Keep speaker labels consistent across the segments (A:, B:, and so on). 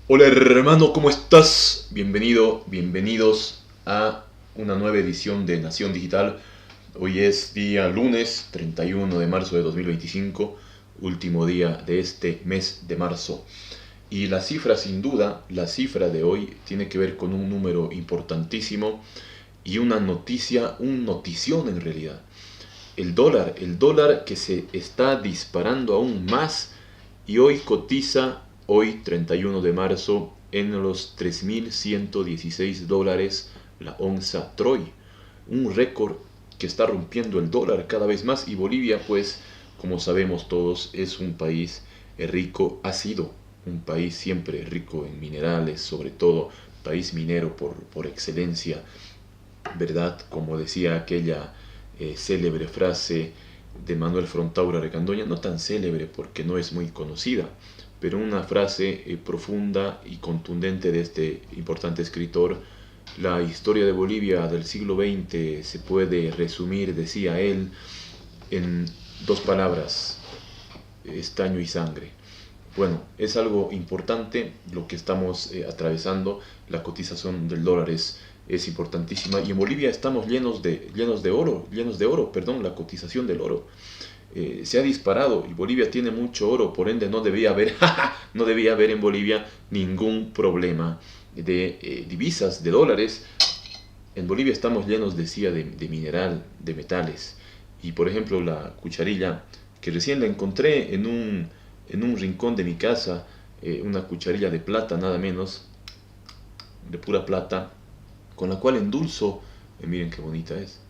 A: Hola hermano, ¿cómo estás? Bienvenidos a una nueva edición de Nación Digital. Hoy es día lunes 31 de marzo de 2025, último día de este mes de marzo. Y la cifra, sin duda, la cifra de hoy tiene que ver con un número importantísimo y una noticia, un notición en realidad. El dólar que se está disparando aún más y hoy cotiza, hoy 31 de marzo, en los 3.116 dólares la onza Troy. Un récord que está rompiendo el dólar cada vez más y Bolivia, pues, como sabemos todos, es un país rico, ha sido un país siempre rico en minerales, sobre todo país minero por excelencia, ¿verdad? Como decía aquella célebre frase de Manuel Frontaura Recandoña, no tan célebre porque no es muy conocida, pero una frase profunda y contundente de este importante escritor. La historia de Bolivia del siglo XX se puede resumir, decía él, en dos palabras: estaño y sangre. Bueno, es algo importante lo que estamos atravesando. La cotización del dólar es importantísima y en Bolivia estamos llenos de oro, perdón, la cotización del oro se ha disparado y Bolivia tiene mucho oro, por ende no debía haber, no debía haber en Bolivia ningún problema de divisas, de dólares. En Bolivia estamos llenos, decía, de mineral, de metales. Y por ejemplo la cucharilla, que recién la encontré en un rincón de mi casa, una cucharilla de plata nada menos, de pura plata, con la cual endulzo, miren qué bonita es.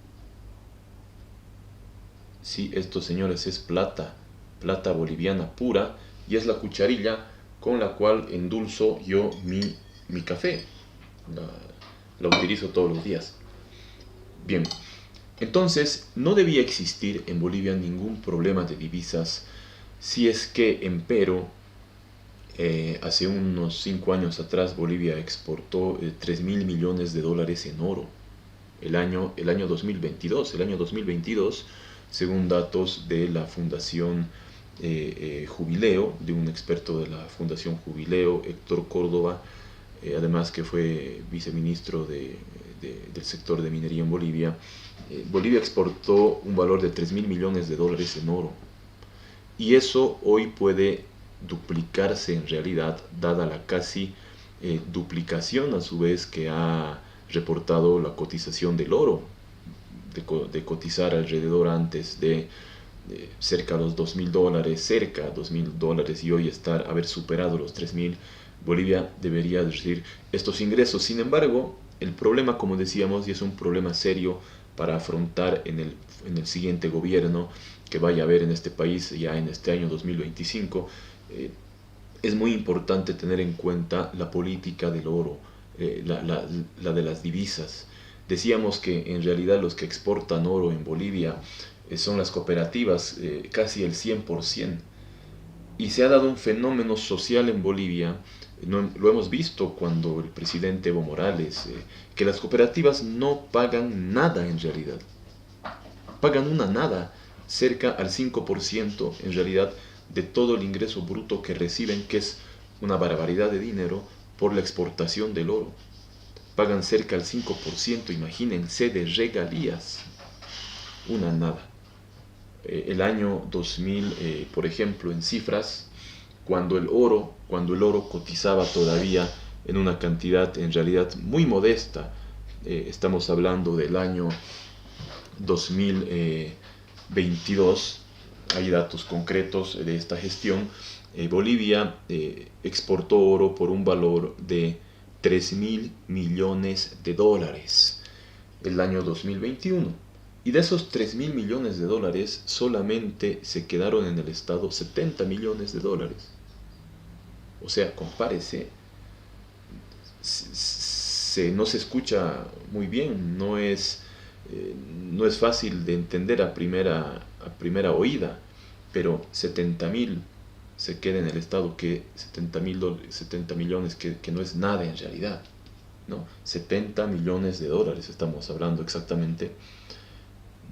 A: Sí, esto señores es plata, plata boliviana pura, y es la cucharilla con la cual endulzo yo mi café. La, la utilizo todos los días. Bien, entonces no debía existir en Bolivia ningún problema de divisas, si es que, empero, hace unos 5 años atrás Bolivia exportó 3 mil millones de dólares en oro. El año 2022, según datos de la Fundación Jubileo, de un experto de la Fundación Jubileo, Héctor Córdoba, además que fue viceministro del sector de minería en Bolivia. Bolivia exportó un valor de 3 mil millones de dólares en oro. Y eso hoy puede duplicarse en realidad, dada la casi duplicación a su vez que ha reportado la cotización del oro, de cotizar alrededor antes de cerca de los $2.000, cerca de $2.000, y hoy haber superado los 3.000. Bolivia debería recibir estos ingresos. Sin embargo, el problema, como decíamos, y es un problema serio para afrontar en el siguiente gobierno que vaya a haber en este país ya en este año 2025, es muy importante tener en cuenta la política del oro, la de las divisas. Decíamos que en realidad los que exportan oro en Bolivia son las cooperativas, casi el 100%. Y se ha dado un fenómeno social en Bolivia, lo hemos visto cuando el presidente Evo Morales, que las cooperativas no pagan nada en realidad. Pagan una nada, cerca al 5% en realidad de todo el ingreso bruto que reciben, que es una barbaridad de dinero por la exportación del oro. Pagan cerca al 5%, imagínense, de regalías. Una nada. El año 2000, por ejemplo, en cifras, cuando el oro cotizaba todavía en una cantidad en realidad muy modesta, estamos hablando del año 2022, hay datos concretos de esta gestión. Bolivia exportó oro por un valor de 3 mil millones de dólares el año 2021. Y de esos 3 mil millones de dólares, solamente se quedaron en el Estado 70 millones de dólares. O sea, compárese, no se escucha muy bien, no es fácil de entender a primera oída, pero 70 mil se queda en el Estado, que 70 millones, que no es nada en realidad, ¿no? 70 millones de dólares estamos hablando exactamente,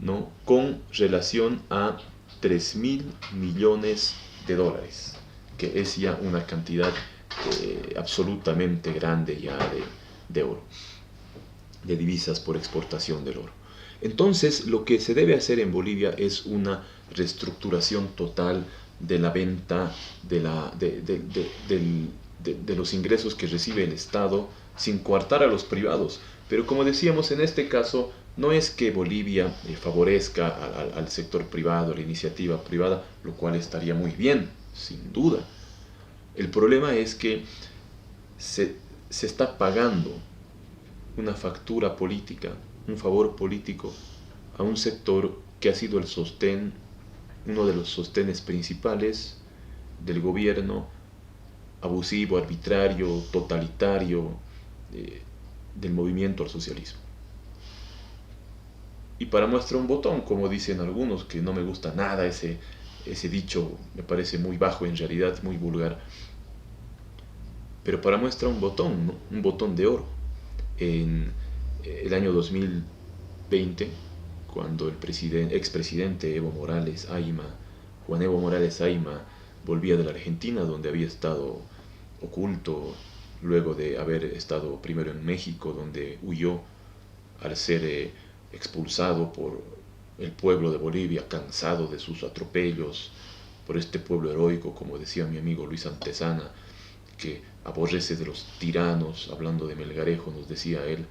A: ¿no? Con relación a 3 mil millones de dólares, que es ya una cantidad absolutamente grande ya de oro, de divisas por exportación del oro. Entonces, lo que se debe hacer en Bolivia es una reestructuración total de la venta de los ingresos que recibe el Estado sin coartar a los privados. Pero como decíamos, en este caso no es que Bolivia favorezca al sector privado, a la iniciativa privada, lo cual estaría muy bien, sin duda. El problema es que se está pagando una factura política, un favor político a un sector que ha sido el sostén, uno de los sostenes principales del gobierno abusivo, arbitrario, totalitario del movimiento al socialismo. Y para muestra un botón, como dicen algunos, que no me gusta nada ese dicho, me parece muy bajo en realidad, muy vulgar, pero para muestra un botón, ¿no? Un botón de oro. En el año 2020, cuando el expresidente Evo Morales Ayma, Juan Evo Morales Ayma, volvía de la Argentina, donde había estado oculto luego de haber estado primero en México, donde huyó al ser expulsado por el pueblo de Bolivia, cansado de sus atropellos, por este pueblo heroico, como decía mi amigo Luis Antesana, que aborrece de los tiranos, hablando de Melgarejo, nos decía él,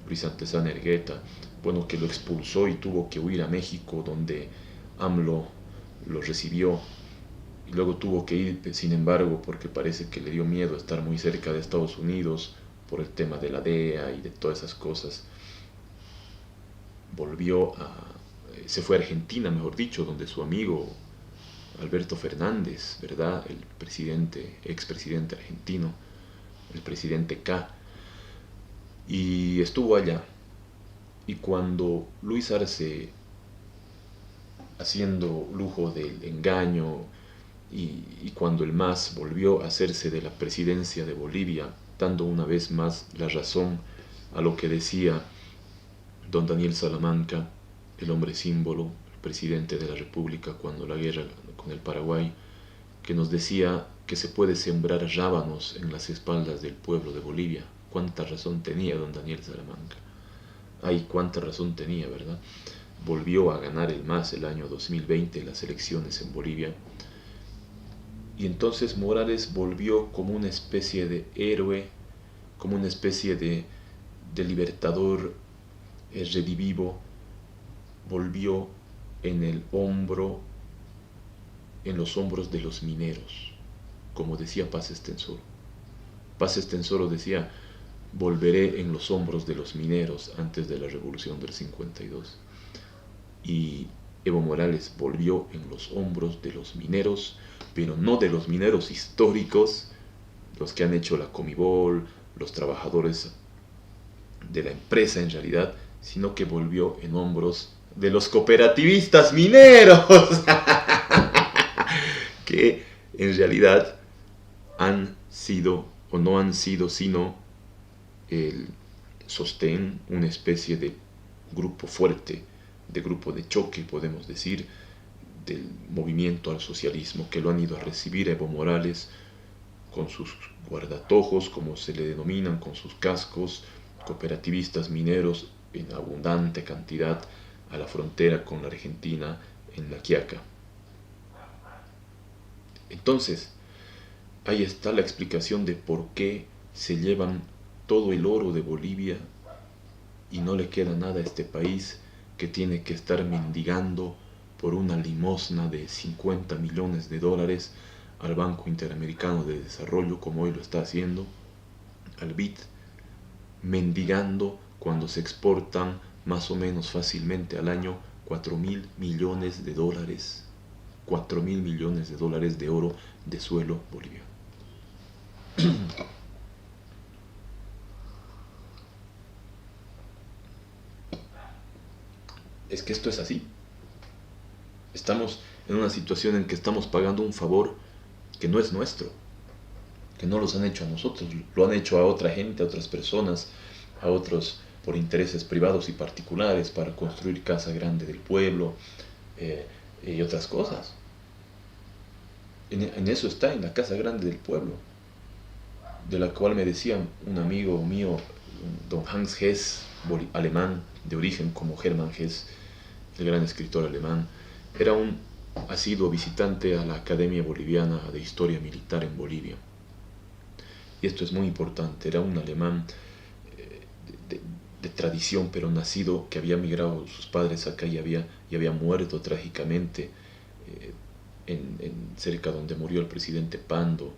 A: Luis Antesana Ergueta, bueno, que lo expulsó y tuvo que huir a México, donde AMLO lo recibió, y luego tuvo que ir, sin embargo, porque parece que le dio miedo estar muy cerca de Estados Unidos, por el tema de la DEA y de todas esas cosas. Se fue a Argentina, mejor dicho, donde su amigo Alberto Fernández, ¿verdad? El expresidente argentino, el presidente K, y estuvo allá. Y cuando Luis Arce, haciendo lujo del engaño, y cuando el MAS volvió a hacerse de la presidencia de Bolivia, dando una vez más la razón a lo que decía don Daniel Salamanca, el hombre símbolo, el presidente de la República cuando la guerra con el Paraguay, que nos decía que se puede sembrar rábanos en las espaldas del pueblo de Bolivia. Cuánta razón tenía don Daniel Salamanca. Ay, cuánta razón tenía, ¿verdad? Volvió a ganar el MAS el año 2020 las elecciones en Bolivia. Y entonces Morales volvió como una especie de héroe, como una especie de libertador redivivo, volvió en los hombros de los mineros, como decía Paz Estenssoro. Paz Estenssoro decía, volveré en los hombros de los mineros antes de la revolución del 52. Y Evo Morales volvió en los hombros de los mineros, pero no de los mineros históricos, los que han hecho la Comibol, los trabajadores de la empresa en realidad, sino que volvió en hombros de los cooperativistas mineros, que en realidad han sido o no han sido sino el sostén, una especie de grupo fuerte, de grupo de choque, podemos decir, del movimiento al socialismo, que lo han ido a recibir a Evo Morales con sus guardatojos, como se le denominan, con sus cascos, cooperativistas mineros en abundante cantidad a la frontera con la Argentina en La Quiaca. Entonces, ahí está la explicación de por qué se llevan todo el oro de Bolivia y no le queda nada a este país, que tiene que estar mendigando por una limosna de 50 millones de dólares al Banco Interamericano de Desarrollo, como hoy lo está haciendo, al BID, mendigando cuando se exportan más o menos fácilmente al año 4.000 millones de dólares, 4.000 millones de dólares de oro de suelo boliviano. Es que esto es así. Estamos en una situación en que estamos pagando un favor que no es nuestro, que no los han hecho a nosotros, lo han hecho a otra gente, a otras personas, a otros por intereses privados y particulares, para construir Casa Grande del Pueblo y otras cosas. En eso está, en la Casa Grande del Pueblo. de la cual me decía un amigo mío, don Hans Hess, alemán de origen como Hermann Hess, el gran escritor alemán, era un asiduo visitante a la Academia Boliviana de Historia Militar en Bolivia. Y esto es muy importante, era un alemán de tradición, pero nacido, que había migrado sus padres acá y había muerto trágicamente cerca donde murió el presidente Pando,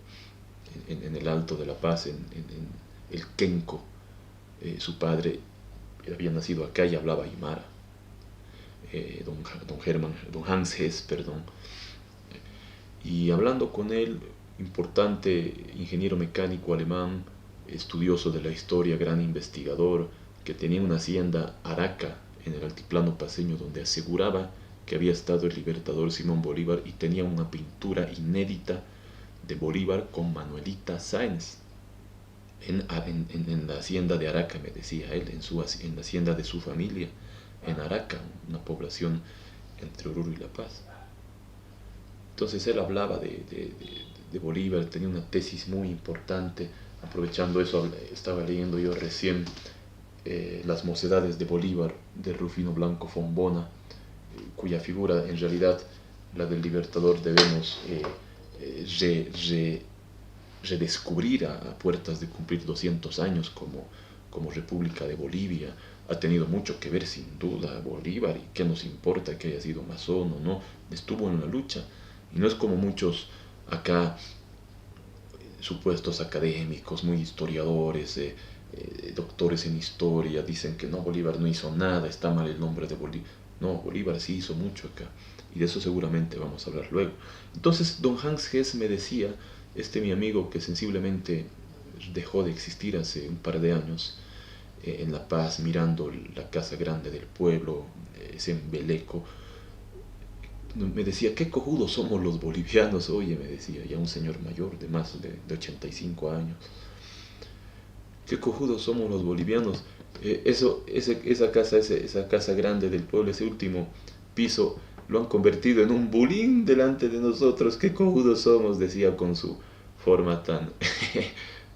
A: en el Alto de la Paz, en el Kenco. Su padre había nacido acá y hablaba aymara. Don Hans Hess, perdón. Y hablando con él, importante ingeniero mecánico alemán, estudioso de la historia, gran investigador, que tenía una hacienda Araca en el altiplano paceño, donde aseguraba que había estado el libertador Simón Bolívar, y tenía una pintura inédita de Bolívar con Manuelita Sáenz en la hacienda de Araca, me decía él, en la hacienda de su familia, en Araca, una población entre Oruro y La Paz. Entonces él hablaba de Bolívar, tenía una tesis muy importante. Aprovechando eso, estaba leyendo yo recién Las Mocedades de Bolívar, de Rufino Blanco Fombona, cuya figura, en realidad, la del Libertador, debemos redescubrir a puertas de cumplir 200 años como República de Bolivia. Ha tenido mucho que ver, sin duda, Bolívar, y qué nos importa que haya sido masón o no, estuvo en la lucha. Y no es como muchos acá supuestos académicos, muy historiadores, doctores en historia, dicen que no, Bolívar no hizo nada, está mal el nombre de Bolívar. No, Bolívar sí hizo mucho acá, y de eso seguramente vamos a hablar luego. Entonces don Hans Hess me decía, mi amigo que sensiblemente dejó de existir hace un par de años, en La Paz, mirando la casa grande del pueblo, ese embeleco, me decía, qué cojudos somos los bolivianos. Oye, me decía, ya un señor mayor de más de 85 años, qué cojudos somos los bolivianos. Esa casa grande del pueblo, ese último piso, lo han convertido en un bulín delante de nosotros. Qué cojudos somos, decía con su forma tan,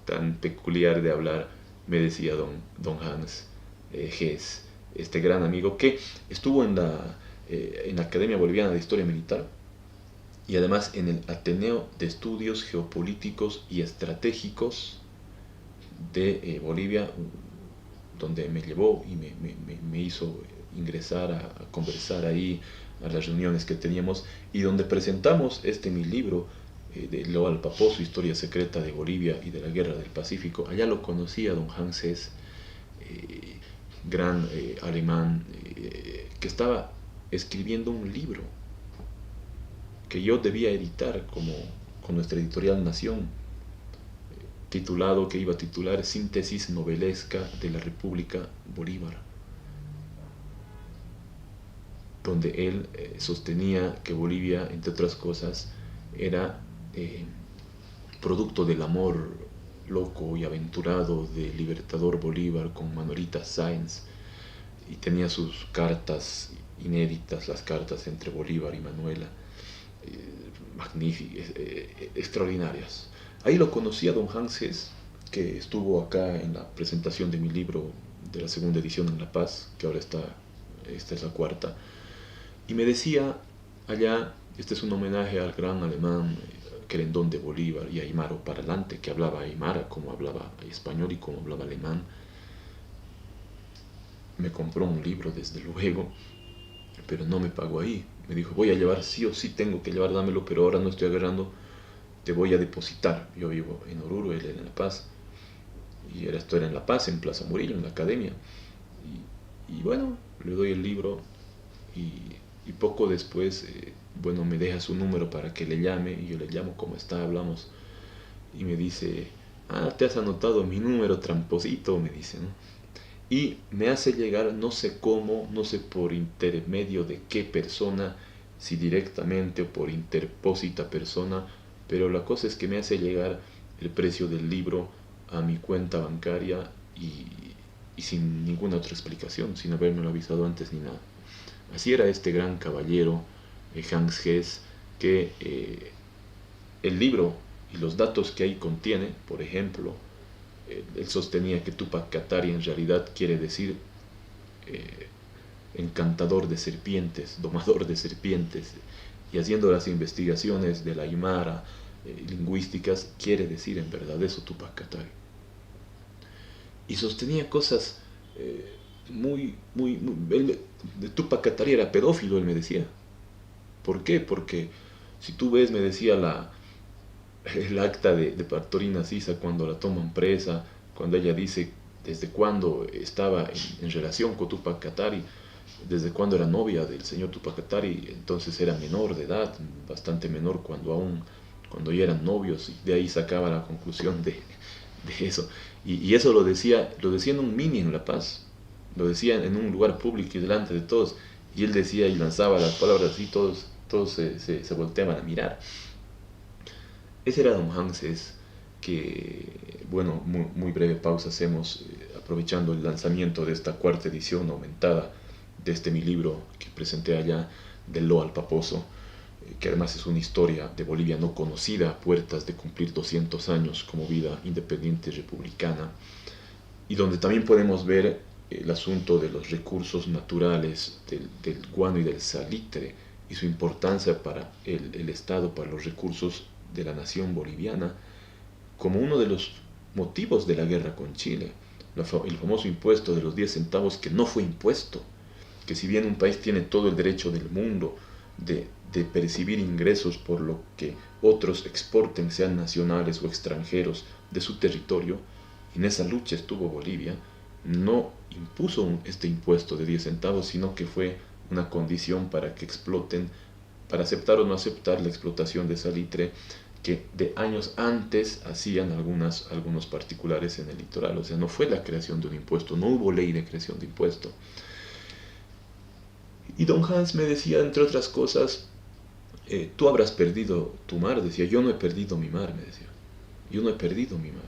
A: tan peculiar de hablar, me decía don Hans Hess, este gran amigo que estuvo en la Academia Boliviana de Historia Militar, y además en el Ateneo de Estudios Geopolíticos y Estratégicos de Bolivia, donde me llevó y me hizo ingresar a conversar ahí, a las reuniones que teníamos, y donde presentamos mi libro de Loal Paposo, Historia Secreta de Bolivia y de la Guerra del Pacífico. Allá lo conocía don Hans Hess, gran alemán, que estaba escribiendo un libro que yo debía editar con nuestra editorial Nación, que iba a titular Síntesis Novelesca de la República Bolívar, donde él sostenía que Bolivia, entre otras cosas, era producto del amor loco y aventurado del libertador Bolívar con Manuelita Sáenz, y tenía sus cartas inéditas, las cartas entre Bolívar y Manuela, magníficas, extraordinarias. Ahí lo conocí a don Hans Hess, que estuvo acá en la presentación de mi libro de la segunda edición en La Paz, que ahora esta es la cuarta, y me decía allá, este es un homenaje al gran alemán querendón de Bolívar y aymaro parlante, que hablaba aymara como hablaba español y como hablaba alemán. Me compró un libro, desde luego, pero no me pagó ahí. Me dijo, voy a llevar, sí o sí tengo que llevar, dámelo, pero ahora no estoy agarrando, te voy a depositar. Yo vivo en Oruro, él en La Paz, y esto era en La Paz, en Plaza Murillo, en la academia. Y bueno, le doy el libro, y poco después, bueno, me deja su número para que le llame, y yo le llamo, ¿cómo está? Hablamos, y me dice, te has anotado mi número, tramposito, me dice, ¿no? Y me hace llegar, no sé cómo, no sé por intermedio de qué persona, si directamente o por interpósita persona, pero la cosa es que me hace llegar el precio del libro a mi cuenta bancaria, y sin ninguna otra explicación, sin haberme lo avisado antes ni nada. Así era este gran caballero, Hans Hess, que el libro y los datos que ahí contiene, por ejemplo, él sostenía que Tupac Katari en realidad quiere decir encantador de serpientes, domador de serpientes, y haciendo las investigaciones de la Aymara lingüísticas, quiere decir en verdad eso Tupac Katari. Y sostenía cosas de Tupac Katari era pedófilo, él me decía. ¿Por qué? Porque si tú ves, me decía el acta de Pastorina Sisa cuando la toman presa, cuando ella dice desde cuándo estaba en relación con Tupac Katari, desde cuándo era novia del señor Tupac Katari, entonces era menor de edad, bastante menor cuando ya eran novios, y de ahí sacaba la conclusión de eso. Y eso lo decía en un mini en La Paz, lo decía en un lugar público y delante de todos, y él decía y lanzaba las palabras así, todos se volteaban a mirar. Ese era Don Hanses, que, bueno, muy breve pausa hacemos, aprovechando el lanzamiento de esta cuarta edición aumentada de mi libro que presenté allá, del Lo al Paposo, que además es una historia de Bolivia no conocida, a puertas de cumplir 200 años como vida independiente republicana, y donde también podemos ver el asunto de los recursos naturales del guano y del salitre y su importancia para el Estado, para los recursos de la nación boliviana, como uno de los motivos de la guerra con Chile. El famoso impuesto de los 10 centavos que no fue impuesto, que si bien un país tiene todo el derecho del mundo de percibir ingresos por lo que otros exporten, sean nacionales o extranjeros, de su territorio, en esa lucha estuvo Bolivia, no impuso este impuesto de 10 centavos, sino que fue una condición para que exploten, para aceptar o no aceptar la explotación de salitre que de años antes hacían algunos particulares en el litoral. O sea, no fue la creación de un impuesto, no hubo ley de creación de impuesto. Y Don Hans me decía, entre otras cosas, tú habrás perdido tu mar. Decía, yo no he perdido mi mar, me decía. Yo no he perdido mi mar.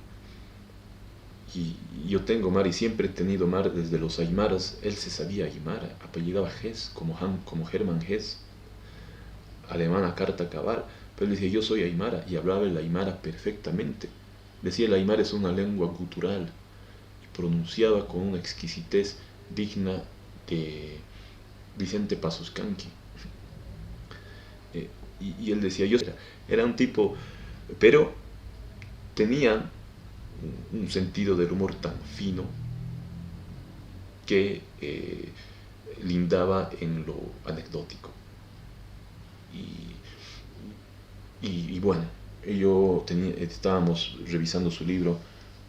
A: Y yo tengo mar y siempre he tenido mar desde los aymaras. Él se sabía aymara, apellidaba Hess, como Hermann Hess, alemana carta cabal. Pero él decía, yo soy aymara, y hablaba el aymara perfectamente. Decía, el aymara es una lengua gutural, y pronunciaba con una exquisitez digna de Vicente Pasuscanqui. Y él decía, yo era un tipo, pero tenía un sentido del humor tan fino que lindaba en lo anecdótico. Y bueno, estábamos revisando su libro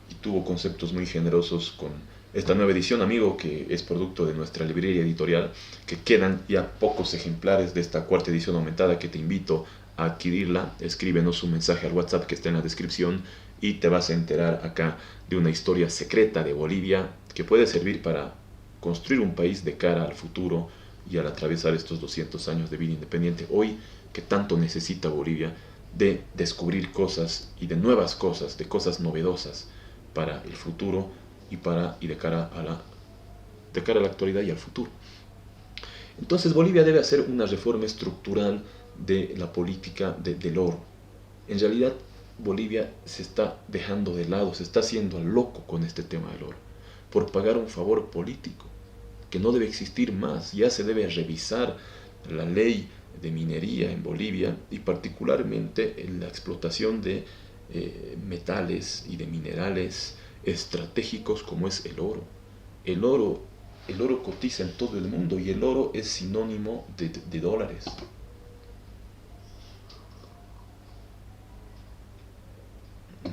A: y tuvo conceptos muy generosos con esta nueva edición, amigo, que es producto de nuestra librería editorial, que quedan ya pocos ejemplares de esta cuarta edición aumentada, que te invito a adquirirla. Escríbenos un mensaje al WhatsApp que está en la descripción y te vas a enterar acá de una historia secreta de Bolivia que puede servir para construir un país de cara al futuro y al atravesar estos 200 años de vida independiente. Hoy que tanto necesita Bolivia de descubrir cosas y de nuevas cosas, de cosas novedosas para el futuro y de cara a la actualidad y al futuro. Entonces Bolivia debe hacer una reforma estructural de la política del oro. En realidad Bolivia se está dejando de lado, se está haciendo al loco con este tema del oro, por pagar un favor político que no debe existir más. Ya se debe revisar la ley de minería en Bolivia y particularmente en la explotación de metales y de minerales estratégicos como es el oro. El oro cotiza en todo el mundo y el oro es sinónimo de dólares.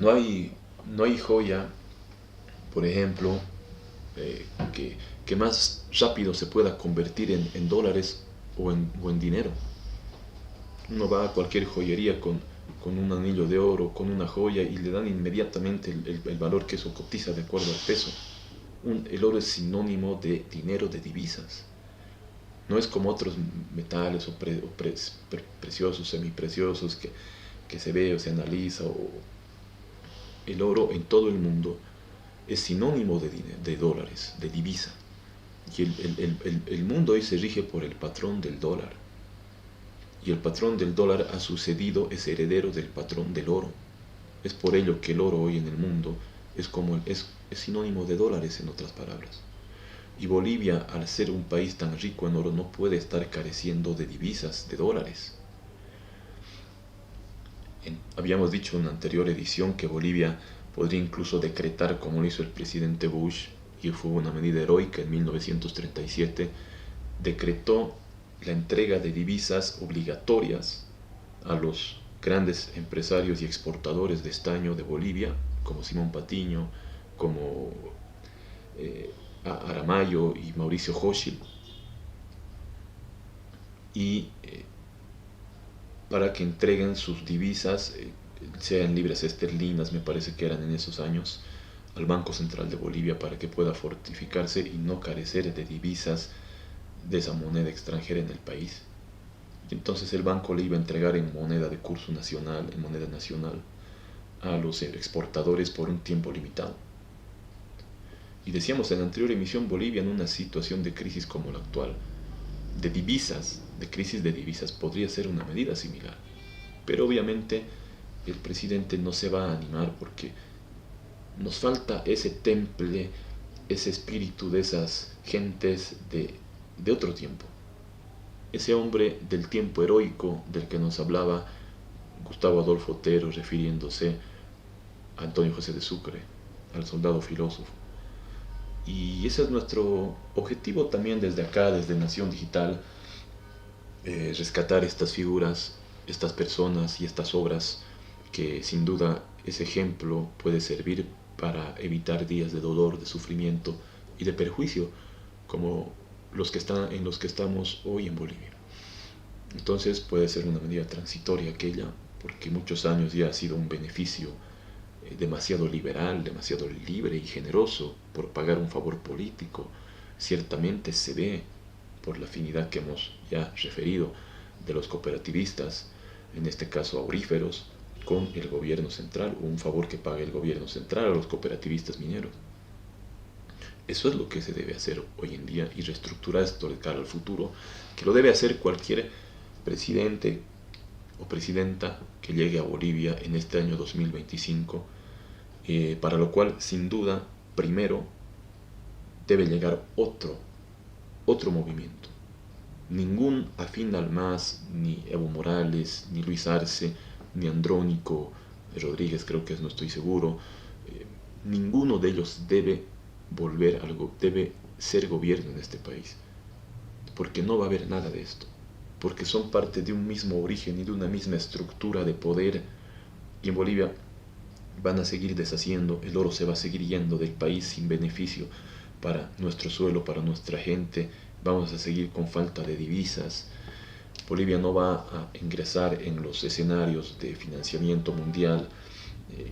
A: No hay joya, por ejemplo, que más rápido se pueda convertir en dólares o en dinero. Uno va a cualquier joyería con un anillo de oro, con una joya, y le dan inmediatamente el valor que eso cotiza de acuerdo al peso. El oro es sinónimo de dinero, de divisas. No es como otros metales preciosos, semipreciosos que se ve o se analiza. El oro en todo el mundo es sinónimo de dólares, de divisa. Y el mundo hoy se rige por el patrón del dólar. Y el patrón del dólar es heredero del patrón del oro. Es por ello que el oro hoy en el mundo es sinónimo de dólares, en otras palabras. Y Bolivia, al ser un país tan rico en oro, no puede estar careciendo de divisas, de dólares. Habíamos dicho en la anterior edición que Bolivia podría incluso decretar, como lo hizo el presidente Bush, y fue una medida heroica en 1937, decretó la entrega de divisas obligatorias a los grandes empresarios y exportadores de estaño de Bolivia, como Simón Patiño, como Aramayo y Mauricio Hochschild, y para que entreguen sus divisas, sean libras esterlinas, me parece que eran en esos años, al Banco Central de Bolivia, para que pueda fortificarse y no carecer de divisas de esa moneda extranjera en el país. Y entonces el banco le iba a entregar en moneda de curso nacional, en moneda nacional, a los exportadores por un tiempo limitado. Y decíamos en la anterior emisión, Bolivia, en una situación de crisis como la actual, de divisas, de crisis de divisas, podría ser una medida similar. Pero obviamente el presidente no se va a animar, porque nos falta ese temple, ese espíritu de esas gentes de otro tiempo. Ese hombre del tiempo heroico del que nos hablaba Gustavo Adolfo Otero, refiriéndose a Antonio José de Sucre, al soldado filósofo. Y ese es nuestro objetivo también desde acá, desde Nación Digital, rescatar estas figuras, estas personas y estas obras, que sin duda ese ejemplo puede servir para evitar días de dolor, de sufrimiento y de perjuicio, como en los que estamos hoy en Bolivia. Entonces puede ser una medida transitoria aquella, porque muchos años ya ha sido un beneficio demasiado liberal, demasiado libre y generoso por pagar un favor político. Ciertamente se ve por la afinidad que hemos ya referido de los cooperativistas, en este caso auríferos, con el gobierno central, o un favor que paga el gobierno central a los cooperativistas mineros. Eso es lo que se debe hacer hoy en día, y reestructurar esto de cara al futuro, que lo debe hacer cualquier presidente o presidenta que llegue a Bolivia en este año 2025, para lo cual sin duda primero debe llegar otro movimiento. Ningún afín al MAS, ni Evo Morales, ni Luis Arce, ni Andrónico Rodríguez, creo que es, no estoy seguro, ninguno de ellos debe debe ser gobierno en este país, porque no va a haber nada de esto, porque son parte de un mismo origen y de una misma estructura de poder, y en Bolivia van a seguir deshaciendo, el oro se va a seguir yendo del país sin beneficio para nuestro suelo, para nuestra gente, vamos a seguir con falta de divisas. Bolivia no va a ingresar en los escenarios de financiamiento mundial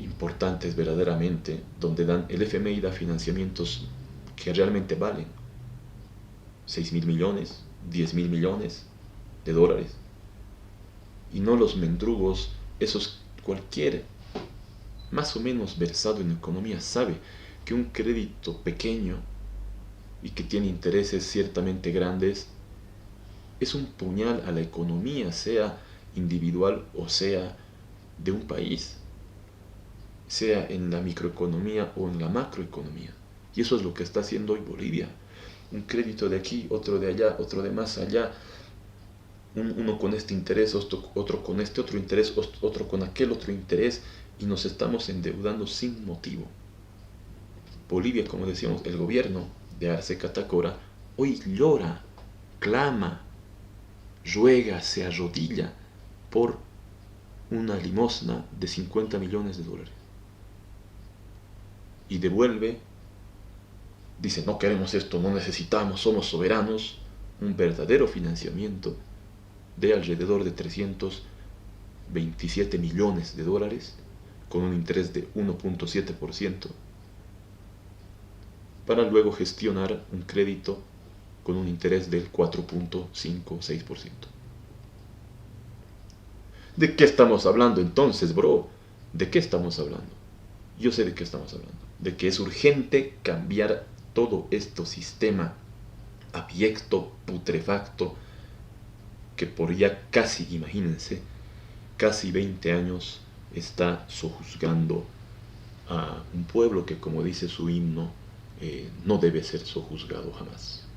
A: importantes verdaderamente, donde el FMI da financiamientos que realmente valen 6.000 millones, 10.000 millones de dólares, y no los mendrugos, cualquier más o menos versado en economía sabe que un crédito pequeño y que tiene intereses ciertamente grandes es un puñal a la economía, sea individual o sea de un país, sea en la microeconomía o en la macroeconomía. Y eso es lo que está haciendo hoy Bolivia. Un crédito de aquí, otro de allá, otro de más allá, uno con este interés, otro con este otro interés, otro con aquel otro interés, y nos estamos endeudando sin motivo. Bolivia, como decíamos, el gobierno de Arce Catacora hoy llora, clama, ruega, se arrodilla por una limosna de 50 millones de dólares. Y devuelve, dice, no queremos esto, no necesitamos, somos soberanos, un verdadero financiamiento de alrededor de 327 millones de dólares, con un interés de 1.7%, para luego gestionar un crédito con un interés del 4.56%. ¿De qué estamos hablando entonces, bro? ¿De qué estamos hablando? Yo sé de qué estamos hablando. De que es urgente cambiar todo este sistema abyecto, putrefacto, que por ya casi, imagínense, casi 20 años está sojuzgando a un pueblo que, como dice su himno, no debe ser sojuzgado jamás.